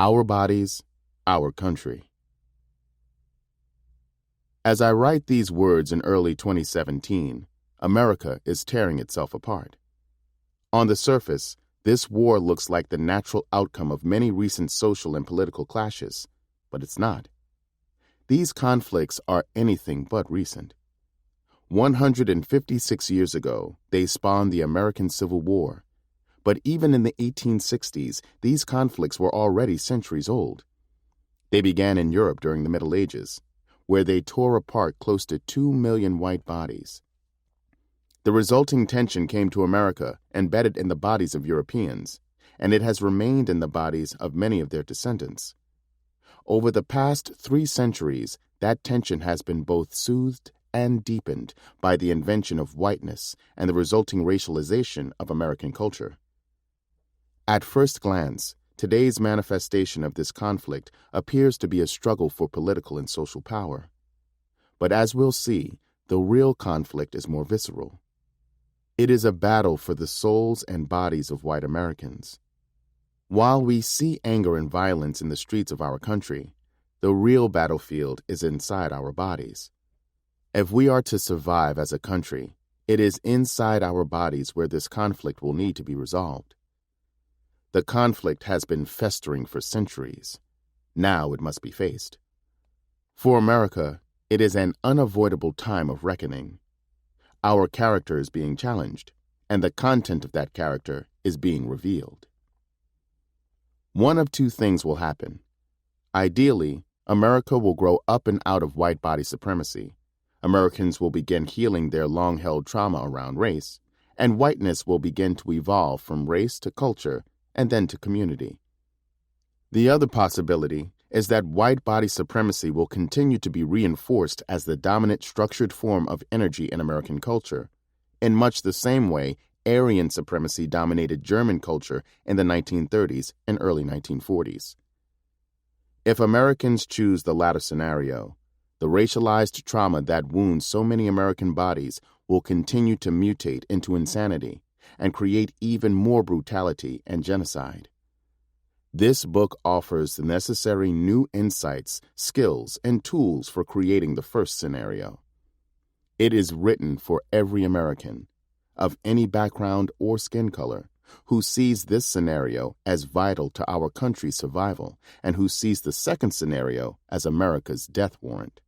Our bodies, our country. As I write these words in early 2017, America is tearing itself apart. On the surface, this war looks like the natural outcome of many recent social and political clashes, but it's not. These conflicts are anything but recent. 156 years ago, they spawned the American Civil War, but even in the 1860s, these conflicts were already centuries old. They began in Europe during the Middle Ages, where they tore apart close to 2 million white bodies. The resulting tension came to America embedded in the bodies of Europeans, and it has remained in the bodies of many of their descendants. Over the past 3 centuries, that tension has been both soothed and deepened by the invention of whiteness and the resulting racialization of American culture. At first glance, today's manifestation of this conflict appears to be a struggle for political and social power. But as we'll see, the real conflict is more visceral. It is a battle for the souls and bodies of white Americans. While we see anger and violence in the streets of our country, the real battlefield is inside our bodies. If we are to survive as a country, it is inside our bodies where this conflict will need to be resolved. The conflict has been festering for centuries. Now it must be faced. For America, it is an unavoidable time of reckoning. Our character is being challenged, and the content of that character is being revealed. One of 2 things will happen. Ideally, America will grow up and out of white body supremacy. Americans will begin healing their long-held trauma around race, and whiteness will begin to evolve from race to culture and then to community. The other possibility is that white body supremacy will continue to be reinforced as the dominant structured form of energy in American culture, in much the same way Aryan supremacy dominated German culture in the 1930s and early 1940s. If Americans choose the latter scenario, the racialized trauma that wounds so many American bodies will continue to mutate into insanity and create even more brutality and genocide. This book offers the necessary new insights, skills, and tools for creating the first scenario. It is written for every American, of any background or skin color, who sees this scenario as vital to our country's survival and who sees the second scenario as America's death warrant.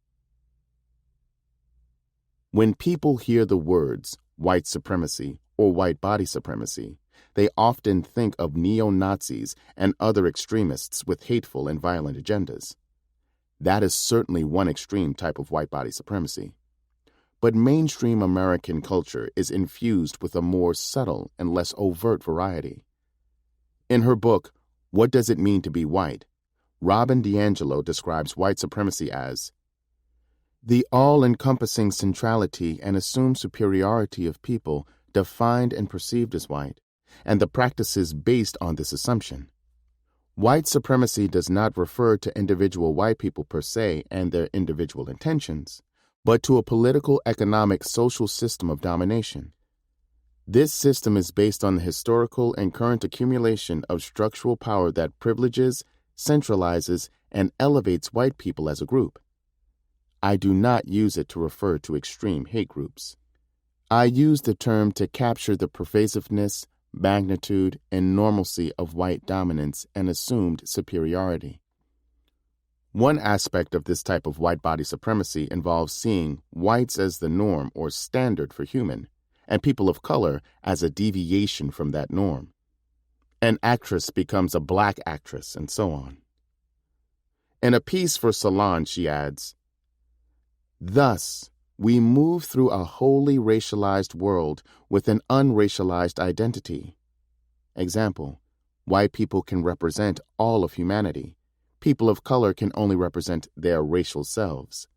When people hear the words white supremacy or white body supremacy, they often think of neo-Nazis and other extremists with hateful and violent agendas. That is certainly one extreme type of white body supremacy. But mainstream American culture is infused with a more subtle and less overt variety. In her book, What Does It Mean to Be White?, Robin DiAngelo describes white supremacy as the all-encompassing centrality and assumed superiority of people defined and perceived as white, and the practices based on this assumption. White supremacy does not refer to individual white people per se and their individual intentions, but to a political, economic, social system of domination. This system is based on the historical and current accumulation of structural power that privileges, centralizes, and elevates white people as a group. I do not use it to refer to extreme hate groups. I use the term to capture the pervasiveness, magnitude, and normalcy of white dominance and assumed superiority. One aspect of this type of white body supremacy involves seeing whites as the norm or standard for human, and people of color as a deviation from that norm. An actress becomes a black actress, and so on. In a piece for Salon, she adds, "Thus, we move through a wholly racialized world with an unracialized identity. Example, white people can represent all of humanity. People of color can only represent their racial selves."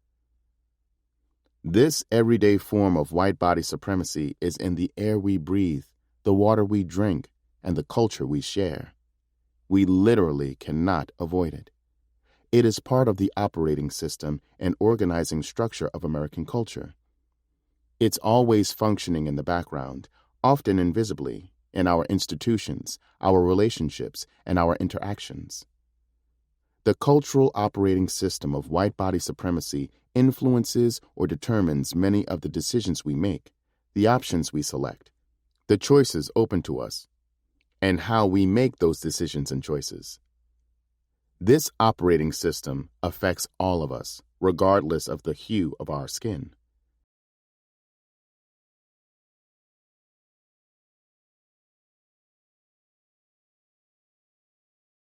This everyday form of white body supremacy is in the air we breathe, the water we drink, and the culture we share. We literally cannot avoid it. It is part of the operating system and organizing structure of American culture. It's always functioning in the background, often invisibly, in our institutions, our relationships, and our interactions. The cultural operating system of white body supremacy influences or determines many of the decisions we make, the options we select, the choices open to us, and how we make those decisions and choices. This operating system affects all of us, regardless of the hue of our skin.